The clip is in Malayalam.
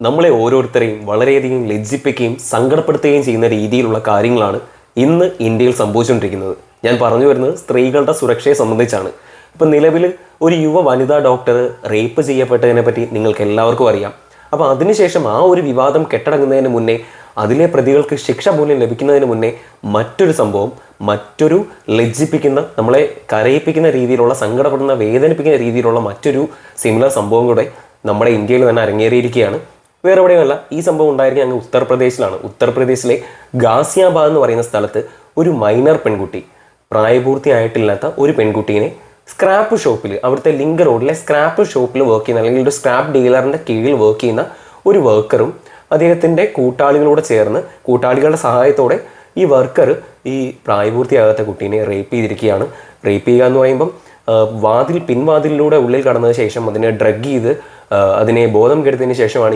നമ്മളെ ഓരോരുത്തരെയും വളരെയധികം ലജ്ജിപ്പിക്കുകയും സങ്കടപ്പെടുത്തുകയും ചെയ്യുന്ന രീതിയിലുള്ള കാര്യങ്ങളാണ് ഇന്ന് ഇന്ത്യയിൽ സംഭവിച്ചുകൊണ്ടിരിക്കുന്നത്. ഞാൻ പറഞ്ഞു വരുന്നത് സ്ത്രീകളുടെ സുരക്ഷയെ സംബന്ധിച്ചാണ്. ഇപ്പം നിലവിൽ ഒരു യുവ വനിതാ ഡോക്ടർ റേപ്പ് ചെയ്യപ്പെട്ടതിനെ പറ്റി നിങ്ങൾക്ക് എല്ലാവർക്കും അറിയാം. അപ്പോൾ അതിനുശേഷം ആ ഒരു വിവാദം കെട്ടടങ്ങുന്നതിന് മുന്നേ, അതിലെ പ്രതികൾക്ക് ശിക്ഷ മൂല്യം ലഭിക്കുന്നതിന് മുന്നേ മറ്റൊരു സംഭവം, മറ്റൊരു ലജ്ജിപ്പിക്കുന്ന, നമ്മളെ കരയിപ്പിക്കുന്ന രീതിയിലുള്ള, സങ്കടപ്പെടുന്ന, വേദനിപ്പിക്കുന്ന രീതിയിലുള്ള മറ്റൊരു സിമിലർ സംഭവം കൂടെ നമ്മുടെ ഇന്ത്യയിൽ തന്നെ അരങ്ങേറിയിരിക്കുകയാണ്. വേറെ എവിടെയുമല്ല, ഈ സംഭവം ഉണ്ടായിരിക്കുക അങ്ങ് ഉത്തർപ്രദേശിലാണ്. ഉത്തർപ്രദേശിലെ ഗാസിയാബാദ് എന്ന് പറയുന്ന സ്ഥലത്ത് ഒരു മൈനർ പെൺകുട്ടി, പ്രായപൂർത്തിയായിട്ടില്ലാത്ത ഒരു പെൺകുട്ടീനെ സ്ക്രാപ്പ് ഷോപ്പിൽ, അവിടുത്തെ ലിങ്ക് റോഡിലെ സ്ക്രാപ്പ് ഷോപ്പിൽ വർക്ക് ചെയ്യുന്ന, അല്ലെങ്കിൽ ഒരു സ്ക്രാപ്പ് ഡീലറിൻ്റെ കീഴിൽ വർക്ക് ചെയ്യുന്ന ഒരു വർക്കറും അദ്ദേഹത്തിൻ്റെ കൂട്ടാളികളോട് ചേർന്ന്, കൂട്ടാളികളുടെ സഹായത്തോടെ ഈ വർക്കർ ഈ പ്രായപൂർത്തിയാകാത്ത കുട്ടീനെ റേപ്പ് ചെയ്തിരിക്കുകയാണ്. റേപ്പ് ചെയ്യുക എന്ന് പറയുമ്പം പിൻവാതിലിലൂടെ ഉള്ളിൽ കടന്നതിന് ശേഷം അതിനെ ഡ്രഗ് ചെയ്ത് അതിനെ ബോധം കെടുത്തതിന് ശേഷമാണ്